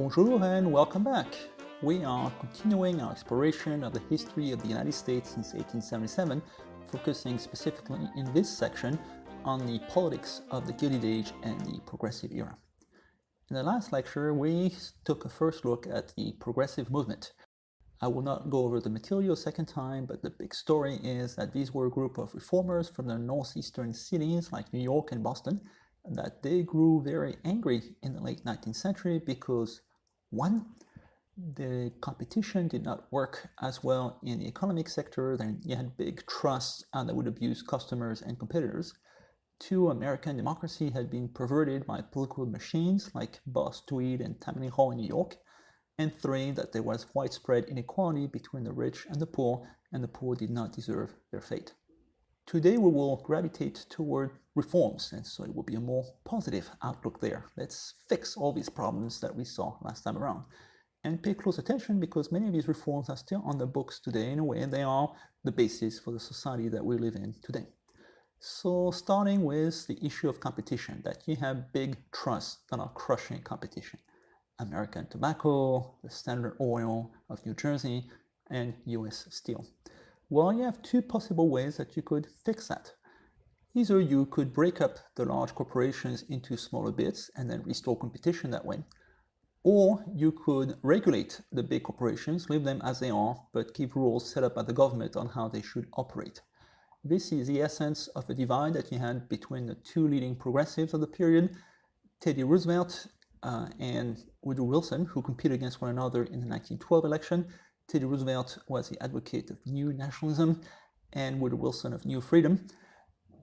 Bonjour and welcome back. We are continuing our exploration of the history of the United States since 1877, focusing specifically in this section on the politics of the Gilded Age and the Progressive Era. In the last lecture, we took a first look at the Progressive movement. I will not go over the material a second time, but the big story is that these were a group of reformers from the northeastern cities like New York and Boston, and that they grew very angry in the late 19th century because, one, the competition did not work as well in the economic sector. Then you had big trusts that would abuse customers and competitors. Two, American democracy had been perverted by political machines like Boss Tweed and Tammany Hall in New York. And three, that there was widespread inequality between the rich and the poor did not deserve their fate. Today we will gravitate toward reforms, and so it will be a more positive outlook there. Let's fix all these problems that we saw last time around. And pay close attention because many of these reforms are still on the books today. In a way, they are the basis for the society that we live in today. So starting with the issue of competition, that you have big trusts that are crushing competition. American Tobacco, the Standard Oil of New Jersey, and US Steel. Well, you have two possible ways that you could fix that. Either you could break up the large corporations into smaller bits and then restore competition that way, or you could regulate the big corporations, leave them as they are, but keep rules set up by the government on how they should operate. This is the essence of a divide that you had between the two leading progressives of the period, Teddy Roosevelt and Woodrow Wilson, who competed against one another in the 1912 election. Teddy Roosevelt was the advocate of new nationalism and Woodrow Wilson of new freedom.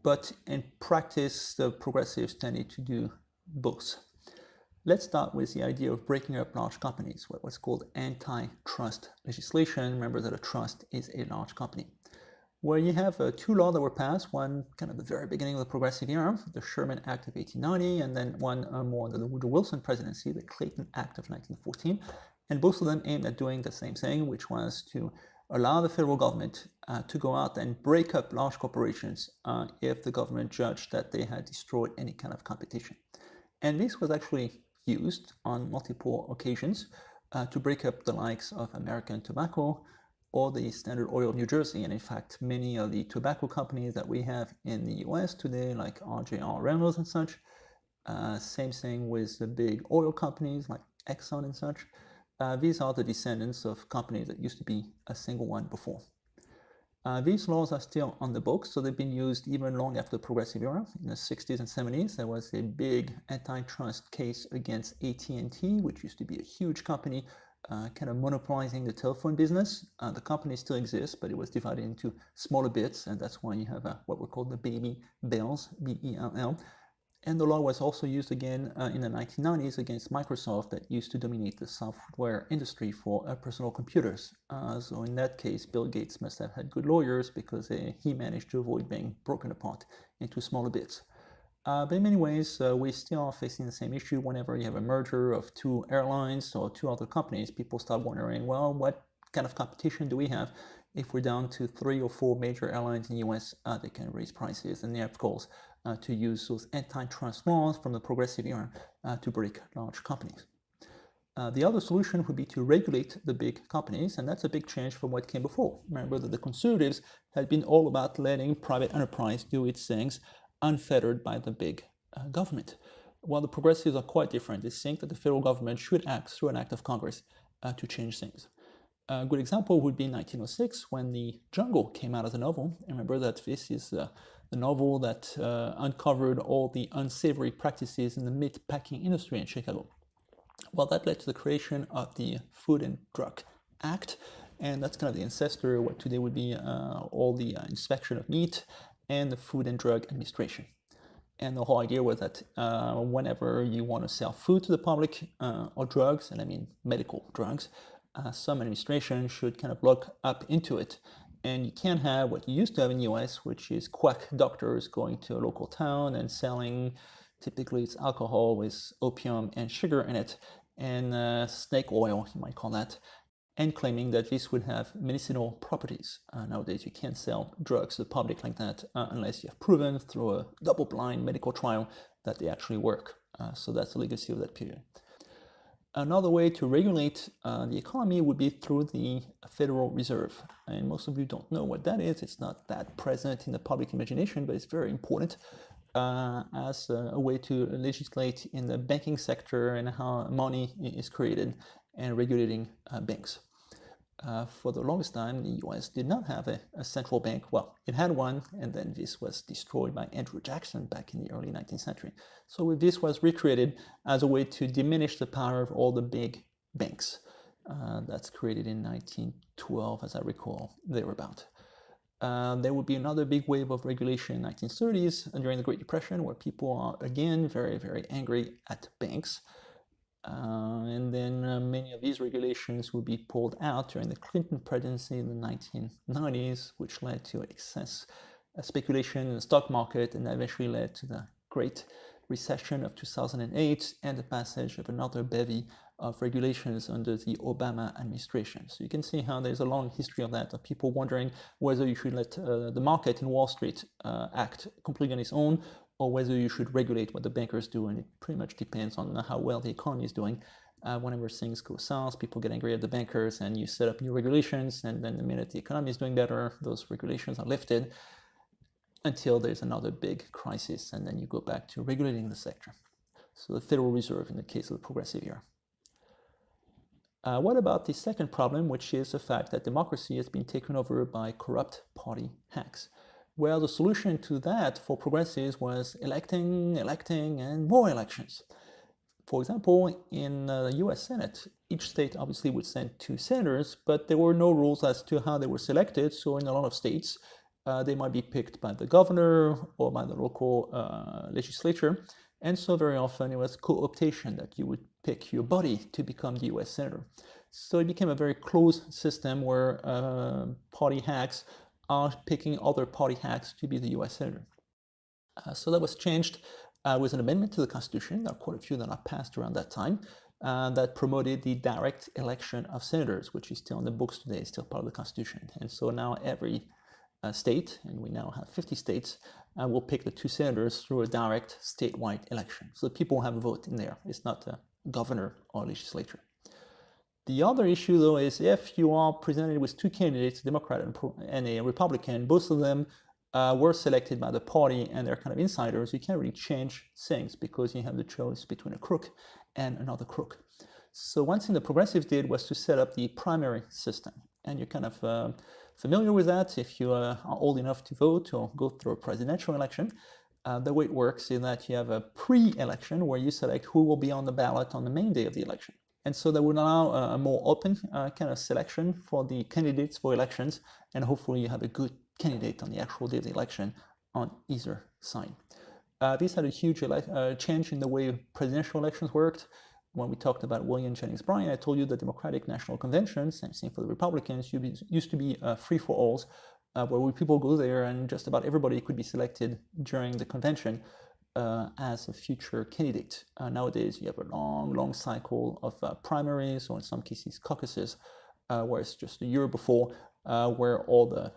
But in practice, the progressives tended to do both. Let's start with the idea of breaking up large companies, what was called antitrust legislation. Remember that a trust is a large company. Where you have two laws that were passed, one kind of the very beginning of the Progressive Era, the Sherman Act of 1890, and then one more under the Woodrow Wilson presidency, the Clayton Act of 1914. And both of them aimed at doing the same thing, which was to allow the federal government to go out and break up large corporations if the government judged that they had destroyed any kind of competition. And this was actually used on multiple occasions to break up the likes of American Tobacco or the Standard Oil of New Jersey. And in fact, many of the tobacco companies that we have in the US today, like RJR Reynolds and such, same thing with the big oil companies like Exxon and such. These are the descendants of companies that used to be a single one before. These laws are still on the books, so they've been used even long after the Progressive Era. In the 60s and 70s, there was a big antitrust case against AT&T, which used to be a huge company, kind of monopolizing the telephone business. The company still exists, but it was divided into smaller bits, and that's why you have what were called the baby bells, B-E-L-L. And the law was also used again in the 1990s against Microsoft, that used to dominate the software industry for personal computers. So in that case, Bill Gates must have had good lawyers because he managed to avoid being broken apart into smaller bits. But in many ways, we still are facing the same issue. Whenever you have a merger of two airlines or two other companies, people start wondering, well, what kind of competition do we have if we're down to 3 or 4 major airlines in the US that can raise prices? And they have, of course, to use those antitrust laws from the Progressive Era to break large companies. The other solution would be to regulate the big companies, and that's a big change from what came before. Remember that the conservatives had been all about letting private enterprise do its things unfettered by the big government. While the progressives are quite different. They think that the federal government should act through an act of Congress to change things. A good example would be in 1906 when The Jungle came out as a novel. Remember that this is the novel that uncovered all the unsavory practices in the meat packing industry in Chicago. Well, that led to the creation of the Food and Drug Act, and that's kind of the ancestor of what today would be all the inspection of meat and the Food and Drug Administration. And the whole idea was that whenever you want to sell food to the public or drugs, and I mean medical drugs, some administration should kind of look up into it. And you can't have what you used to have in the US, which is quack doctors going to a local town and selling, typically it's alcohol with opium and sugar in it, and snake oil, you might call that, and claiming that this would have medicinal properties. Nowadays, you can't sell drugs to the public like that unless you have proven through a double-blind medical trial that they actually work. So that's the legacy of that period. Another way to regulate the economy would be through the Federal Reserve. And most of you don't know what that is. It's not that present in the public imagination, but it's very important as a way to legislate in the banking sector and how money is created and regulating banks. For the longest time, the US did not have a central bank. Well, it had one, and then this was destroyed by Andrew Jackson back in the early 19th century. So this was recreated as a way to diminish the power of all the big banks. That's created in 1912, as I recall, thereabout. There would be another big wave of regulation in the 1930s during the Great Depression, where people are again very, very angry at banks. And then many of these regulations would be pulled out during the Clinton presidency in the 1990s, which led to excess speculation in the stock market and eventually led to the Great Recession of 2008 and the passage of another bevy of regulations under the Obama administration. So you can see how there's a long history of that, of people wondering whether you should let the market in Wall Street act completely on its own, or whether you should regulate what the bankers do, and it pretty much depends on how well the economy is doing. Whenever things go south, people get angry at the bankers, and you set up new regulations, and then the minute the economy is doing better, those regulations are lifted until there's another big crisis, and then you go back to regulating the sector. So the Federal Reserve in the case of the progressive era. What about the second problem, which is the fact that democracy has been taken over by corrupt party hacks? Well, the solution to that for progressives was electing, and more elections. For example, in the US Senate, each state obviously would send 2 senators, but there were no rules as to how they were selected. So in a lot of states, they might be picked by the governor or by the local legislature. And so very often it was co-optation, that you would pick your buddy to become the US senator. So it became a very closed system where party hacks are picking other party hacks to be the US senator. So that was changed with an amendment to the Constitution. There are quite a few that are passed around that time that promoted the direct election of senators, which is still in the books today, still part of the Constitution. And so now every state, and we now have 50 states, will pick the 2 senators through a direct statewide election. So people have a vote in there. It's not a governor or legislature. The other issue, though, is if you are presented with 2 candidates, a Democrat and a Republican, both of them were selected by the party and they're kind of insiders, you can't really change things because you have the choice between a crook and another crook. So one thing the progressives did was to set up the primary system. And you're kind of familiar with that if you are old enough to vote or go through a presidential election. The way it works is that you have a pre-election where you select who will be on the ballot on the main day of the election. And so that would allow a more open kind of selection for the candidates for elections, and hopefully you have a good candidate on the actual day of the election on either side. This had a huge change in the way presidential elections worked. When we talked about William Jennings Bryan, I told you the Democratic National Convention, same thing for the Republicans, used to be free-for-alls, where people go there and just about everybody could be selected during the convention as a future candidate. Nowadays, you have a long cycle of primaries, or in some cases caucuses, where it's just a year before, where all the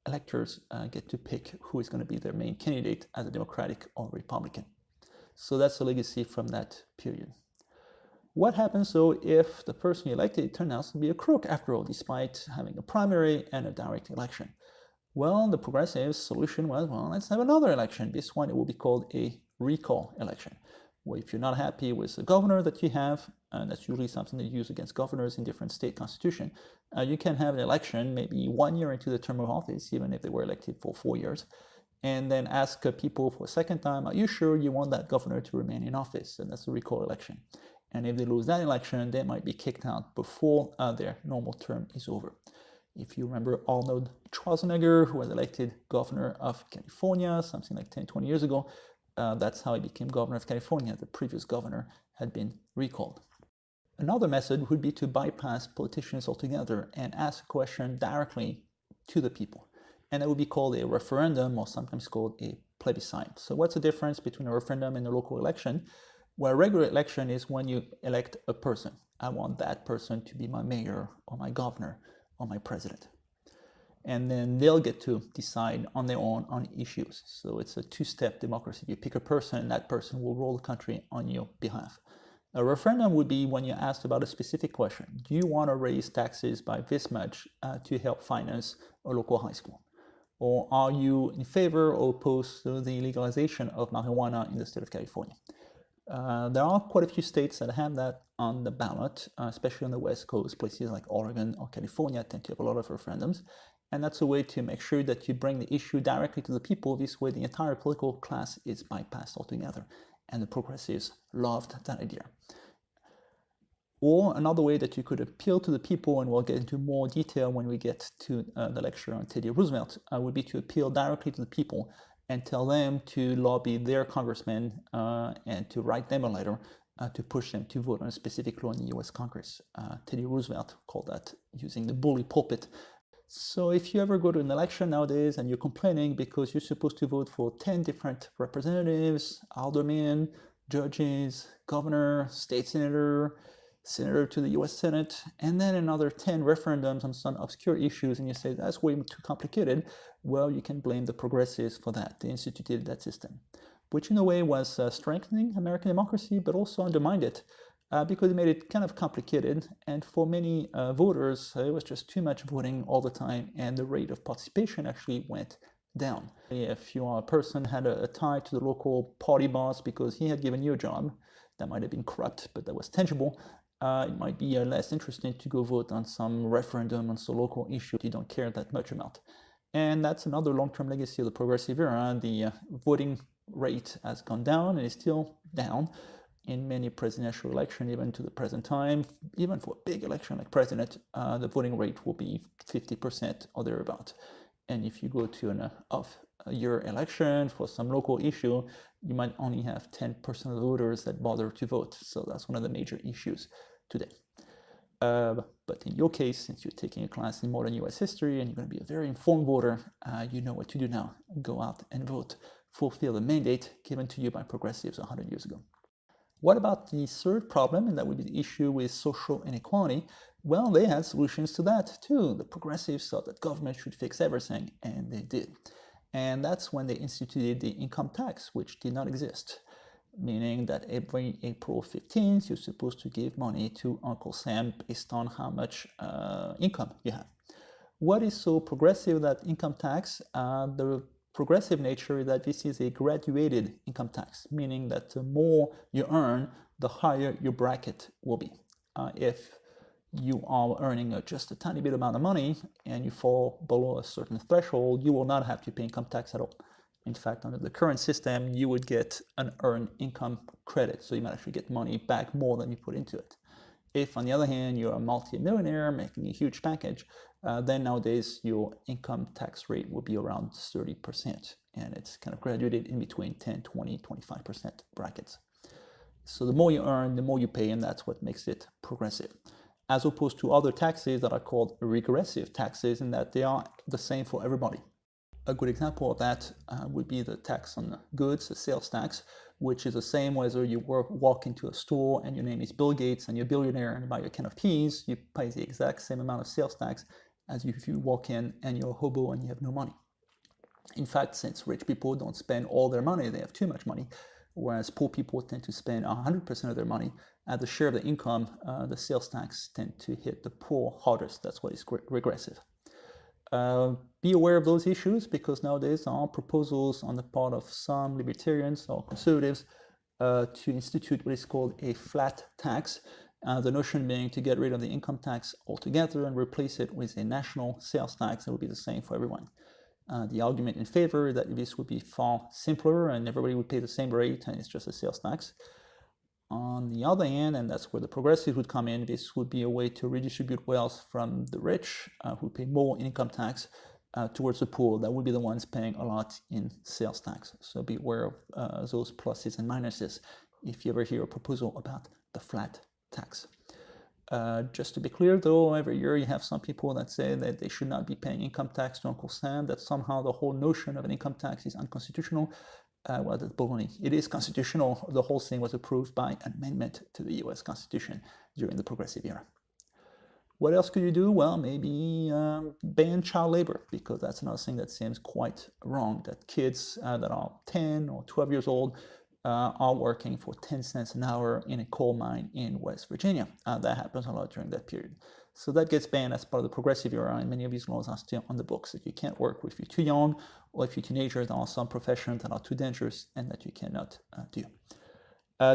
electors get to pick who is going to be their main candidate as a Democratic or Republican. So that's a legacy from that period. What happens, though, if the person you elected turns out to be a crook after all, despite having a primary and a direct election? Well, the progressive solution was, well, let's have another election. This one, it will be called a recall election, where if you're not happy with the governor that you have, and that's usually something they use against governors in different state constitutions, you can have an election maybe 1 year into the term of office, even if they were elected for 4 years, and then ask people for a second time, are you sure you want that governor to remain in office? And that's a recall election. And if they lose that election, they might be kicked out before their normal term is over. If you remember Arnold Schwarzenegger, who was elected governor of California something like 10, 20 years ago, that's how he became governor of California. The previous governor had been recalled. Another method would be to bypass politicians altogether and ask a question directly to the people. And that would be called a referendum, or sometimes called a plebiscite. So what's the difference between a referendum and a local election? Well, a regular election is when you elect a person. I want that person to be my mayor or my governor or my president. And then they'll get to decide on their own on issues. So it's a 2-step democracy. You pick a person, and that person will rule the country on your behalf. A referendum would be when you're asked about a specific question. Do you want to raise taxes by this much to help finance a local high school? Or are you in favor or opposed to the legalization of marijuana in the state of California? There are quite a few states that have that on the ballot, especially on the West Coast. Places like Oregon or California tend to have a lot of referendums. And that's a way to make sure that you bring the issue directly to the people. This way, the entire political class is bypassed altogether. And the progressives loved that idea. Or another way that you could appeal to the people, and we'll get into more detail when we get to the lecture on Teddy Roosevelt, would be to appeal directly to the people and tell them to lobby their congressmen and to write them a letter to push them to vote on a specific law in the US Congress. Teddy Roosevelt called that using the bully pulpit. So if you ever go to an election nowadays and you're complaining because you're supposed to vote for 10 different representatives, aldermen, judges, governor, state senator, senator to the US Senate, and then another 10 referendums on some obscure issues, and you say that's way too complicated, well, you can blame the progressives for that. They instituted that system, which in a way was strengthening American democracy, but also undermined it because it made it kind of complicated. And for many voters, it was just too much voting all the time, and the rate of participation actually went down. If you are a person had a tie to the local party boss because he had given you a job, that might have been corrupt, but that was tangible. It might be less interesting to go vote on some referendum on some local issue you don't care that much about. And that's another long-term legacy of the progressive era. The voting rate has gone down and is still down in many presidential elections, even to the present time. Even for a big election like president, the voting rate will be 50% or thereabout. And if you go to an off-year election for some local issue, you might only have 10% of the voters that bother to vote. So that's one of the major issues today. But in your case, since you're taking a class in modern US history and you're going to be a very informed voter, you know what to do now. Go out and vote. Fulfill the mandate given to you by progressives 100 years ago. What about the third problem, and that would be the issue with social inequality? Well, they had solutions to that too. The progressives thought that government should fix everything, and they did. And that's when they instituted the income tax, which did not exist, meaning that every April 15th, you're supposed to give money to Uncle Sam based on how much income you have. What is so progressive that income tax? The progressive nature is that this is a graduated income tax, meaning that the more you earn, the higher your bracket will be. If you are earning just a tiny bit amount of money and you fall below a certain threshold, you will not have to pay income tax at all. In fact, under the current system, you would get an earned income credit, so you might actually get money back more than you put into it. If, on the other hand, you're a multi-millionaire making a huge package, then nowadays your income tax rate will be around 30%, and it's kind of graduated in between 10, 20, 25% brackets. So the more you earn, the more you pay, and that's what makes it progressive, as opposed to other taxes that are called regressive taxes, in that they are the same for everybody. A good example of that would be the tax on goods, the sales tax, which is the same whether you walk into a store and your name is Bill Gates and you're a billionaire and you buy a can of peas, you pay the exact same amount of sales tax as if you walk in and you're a hobo and you have no money. In fact, since rich people don't spend all their money, they have too much money, whereas poor people tend to spend 100% of their money. At the share of the income, the sales tax tend to hit the poor hardest. That's why it's regressive. Be aware of those issues, because nowadays there are proposals on the part of some libertarians or conservatives to institute what is called a flat tax. The notion being to get rid of the income tax altogether and replace it with a national sales tax that would be the same for everyone. The argument in favor is that this would be far simpler and everybody would pay the same rate and it's just a sales tax. On the other hand, and that's where the progressives would come in, this would be a way to redistribute wealth from the rich, who pay more in income tax, towards the poor that would be the ones paying a lot in sales tax. So be aware of those pluses and minuses if you ever hear a proposal about the flat tax. Just to be clear though, every year you have some people that say that they should not be paying income tax to Uncle Sam, that somehow the whole notion of an income tax is unconstitutional. Well, that's baloney. It is constitutional. The whole thing was approved by amendment to the US Constitution during the progressive era. What else could you do? Well, maybe ban child labor, because that's another thing that seems quite wrong, that kids that are 10 or 12 years old are working for 10 cents an hour in a coal mine in West Virginia. That happens a lot during that period. So that gets banned as part of the progressive era, and many of these laws are still on the books, that you can't work if you're too young, or if you're a teenager, there are some professions that are too dangerous and that you cannot do.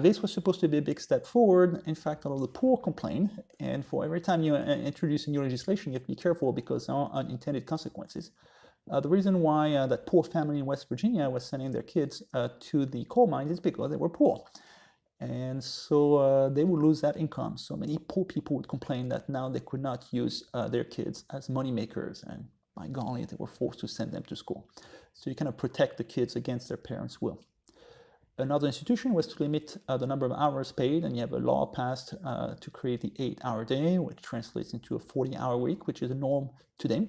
This was supposed to be a big step forward. In fact, a lot of the poor complain, and for every time you introduce new legislation, you have to be careful because there are unintended consequences. The reason why that poor family in West Virginia was sending their kids to the coal mines is because they were poor. And so they would lose that income. So many poor people would complain that now they could not use their kids as money makers, and by golly, they were forced to send them to school. So you kind of protect the kids against their parents' will. Another institution was to limit the number of hours paid, and you have a law passed to create the 8-hour day, which translates into a 40-hour week, which is a norm today.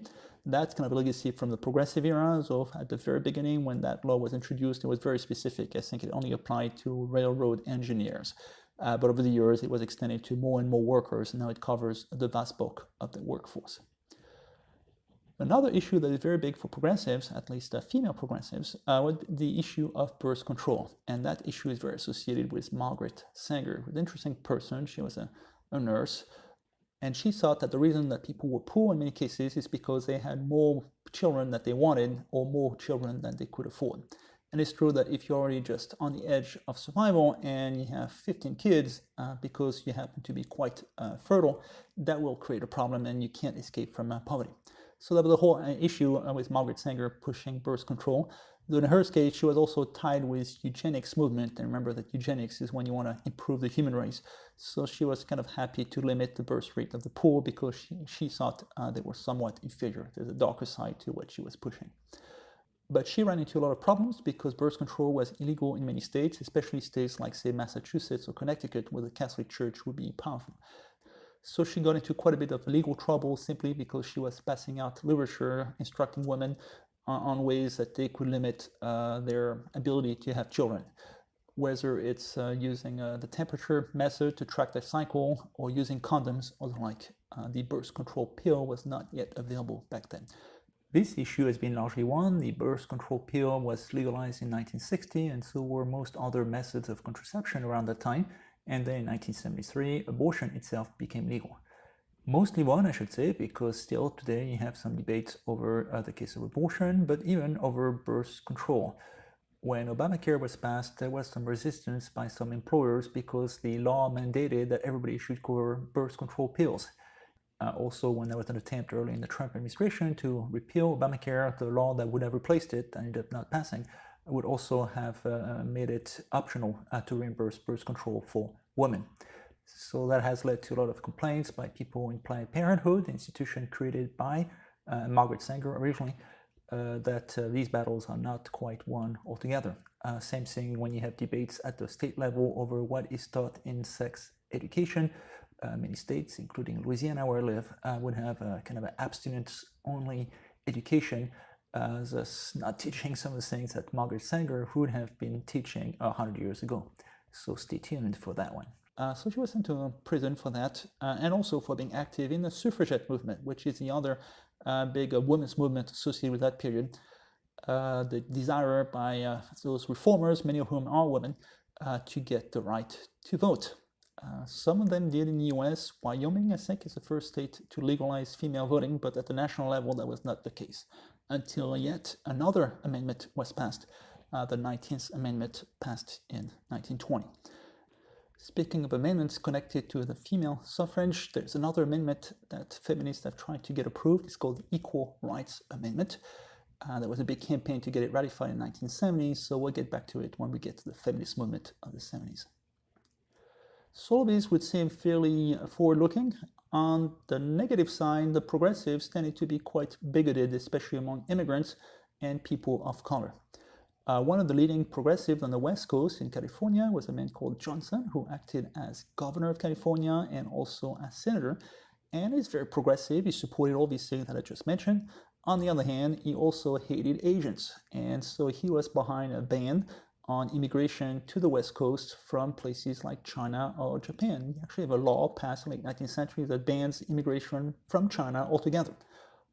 That's kind of a legacy from the progressive era. So at the very beginning, when that law was introduced, it was very specific. I think it only applied to railroad engineers. But over the years, it was extended to more and more workers, and now it covers the vast bulk of the workforce. Another issue that is very big for progressives, at least female progressives, was the issue of birth control. And that issue is very associated with Margaret Sanger, who's an interesting person. She was a nurse. And she thought that the reason that people were poor in many cases is because they had more children that they wanted, or more children than they could afford. And it's true that if you're already just on the edge of survival and you have 15 kids because you happen to be quite fertile, that will create a problem and you can't escape from poverty. So that was the whole issue with Margaret Sanger pushing birth control. Though in her case, she was also tied with eugenics movement. And remember that eugenics is when you want to improve the human race. So she was kind of happy to limit the birth rate of the poor because she thought they were somewhat inferior. There's a darker side to what she was pushing. But she ran into a lot of problems because birth control was illegal in many states, especially states like, say, Massachusetts or Connecticut, where the Catholic Church would be powerful. So she got into quite a bit of legal trouble simply because she was passing out literature instructing women on ways that they could limit their ability to have children. Whether it's using the temperature method to track their cycle, or using condoms or the like. The birth control pill was not yet available back then. This issue has been largely won. The birth control pill was legalized in 1960, and so were most other methods of contraception around that time. And then in 1973, abortion itself became legal. Mostly won, I should say, because still today you have some debates over the case of abortion, but even over birth control. When Obamacare was passed, there was some resistance by some employers because the law mandated that everybody should cover birth control pills. Also, when there was an attempt early in the Trump administration to repeal Obamacare, the law that would have replaced it and ended up not passing would also have made it optional to reimburse birth control for women. So that has led to a lot of complaints by people in Planned Parenthood, the institution created by Margaret Sanger originally, that these battles are not quite won altogether. Same thing when you have debates at the state level over what is taught in sex education. Many states, including Louisiana where I live, would have a kind of an abstinence-only education, thus not teaching some of the things that Margaret Sanger would have been teaching 100 years ago. So stay tuned for that one. So she was sent to prison for that, and also for being active in the suffragette movement, which is the other big women's movement associated with that period. The desire by those reformers, many of whom are women, to get the right to vote. Some of them did in the US. Wyoming, I think, is the first state to legalize female voting, but at the national level, that was not the case. Until yet another amendment was passed. The 19th Amendment passed in 1920. Speaking of amendments connected to the female suffrage, there's another amendment that feminists have tried to get approved. It's called the Equal Rights Amendment. There was a big campaign to get it ratified in the 1970s, so we'll get back to it when we get to the feminist movement of the 70s. So all of these would seem fairly forward-looking. On the negative side, the progressives tended to be quite bigoted, especially among immigrants and people of color. One of the leading progressives on the West Coast in California was a man called Johnson, who acted as governor of California and also as senator, and is very progressive. He supported all these things that I just mentioned. On the other hand, he also hated Asians, and so he was behind a ban on immigration to the West Coast from places like China or Japan. You actually have a law passed in the late 19th century that bans immigration from China altogether.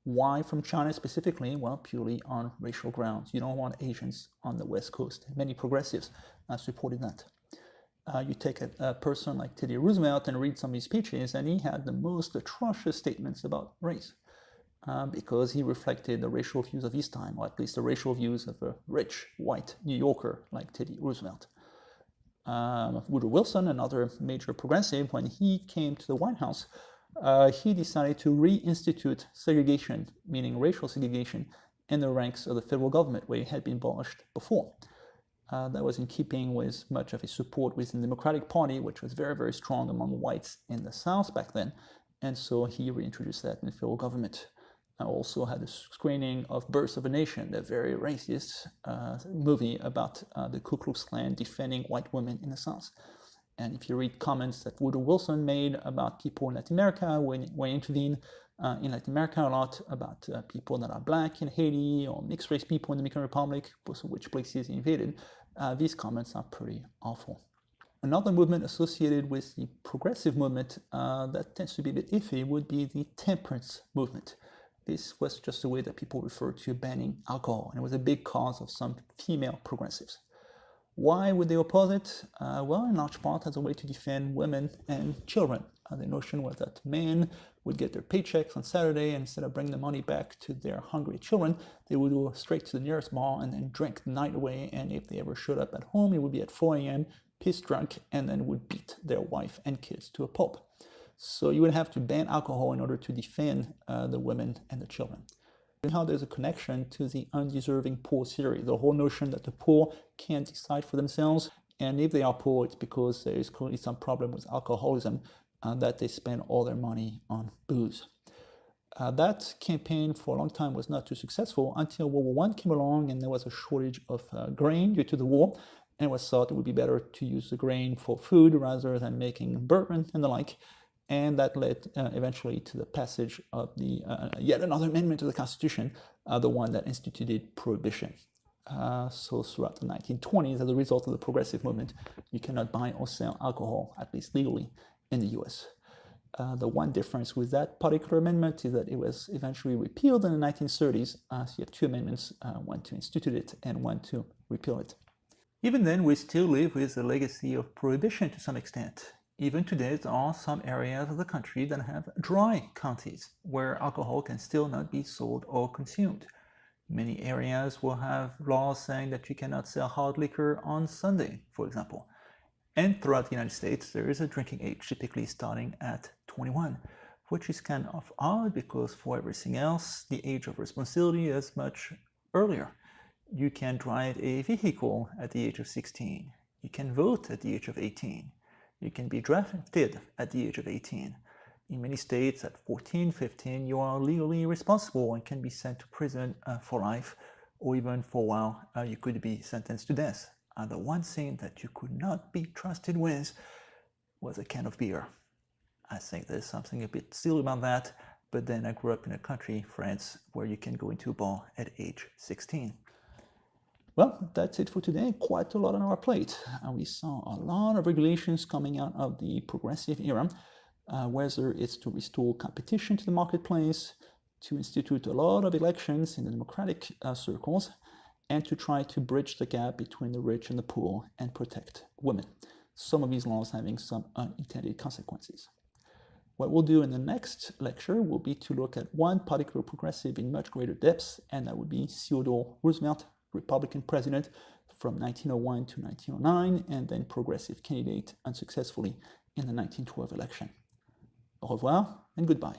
Why from China specifically? Well, purely on racial grounds. You don't want Asians on the West Coast. Many progressives supported that. You take a person like Teddy Roosevelt and read some of his speeches, and he had the most atrocious statements about race because he reflected the racial views of his time, or at least the racial views of a rich white New Yorker like Teddy Roosevelt. Woodrow Wilson, another major progressive, when he came to the White House, he decided to reinstitute segregation, meaning racial segregation, in the ranks of the federal government, where it had been abolished before. That was in keeping with much of his support within the Democratic Party, which was very, very strong among whites in the South back then. And so he reintroduced that in the federal government. I also had a screening of Birth of a Nation, the very racist movie about the Ku Klux Klan defending white women in the South. And if you read comments that Woodrow Wilson made about people in Latin America, when he intervened in Latin America a lot, about people that are black in Haiti or mixed race people in the Dominican Republic, both of which places he invaded, these comments are pretty awful. Another movement associated with the progressive movement that tends to be a bit iffy would be the temperance movement. This was just a way that people referred to banning alcohol, and it was a big cause of some female progressives. Why would they oppose it? Well, in large part as a way to defend women and children. The notion was that men would get their paychecks on Saturday, and instead of bringing the money back to their hungry children, they would go straight to the nearest bar and then drink the night away, and if they ever showed up at home, it would be at 4 a.m., pissed drunk, and then would beat their wife and kids to a pulp. So you would have to ban alcohol in order to defend the women and the children. And how there's a connection to the undeserving poor theory, the whole notion that the poor can't decide for themselves, and if they are poor, it's because there is currently some problem with alcoholism, that they spend all their money on booze. That campaign for a long time was not too successful until World War I came along, and there was a shortage of grain due to the war, and it was thought it would be better to use the grain for food rather than making bourbon and the like. And that led eventually to the passage of the yet another amendment to the Constitution, the one that instituted prohibition. So throughout the 1920s, as a result of the progressive movement, you cannot buy or sell alcohol, at least legally, in the US. The one difference with that particular amendment is that it was eventually repealed in the 1930s. So you have two amendments, one to institute it and one to repeal it. Even then, we still live with the legacy of prohibition to some extent. Even today, there are some areas of the country that have dry counties where alcohol can still not be sold or consumed. Many areas will have laws saying that you cannot sell hard liquor on Sunday, for example. And throughout the United States, there is a drinking age typically starting at 21, which is kind of odd because for everything else, the age of responsibility is much earlier. You can drive a vehicle at the age of 16. You can vote at the age of 18. You can be drafted at the age of 18. In many states, at 14, 15, you are legally responsible and can be sent to prison for life, or even for a while, you could be sentenced to death. The one thing that you could not be trusted with was a can of beer. I think there's something a bit silly about that, but then I grew up in a country, France, where you can go into a bar at age 16. Well, that's it for today. Quite a lot on our plate. We saw a lot of regulations coming out of the progressive era, whether it's to restore competition to the marketplace, to institute a lot of elections in the democratic circles, and to try to bridge the gap between the rich and the poor and protect women. Some of these laws having some unintended consequences. What we'll do in the next lecture will be to look at one particular progressive in much greater depth, and that would be Theodore Roosevelt, Republican president from 1901 to 1909, and then progressive candidate unsuccessfully in the 1912 election. Au revoir and goodbye.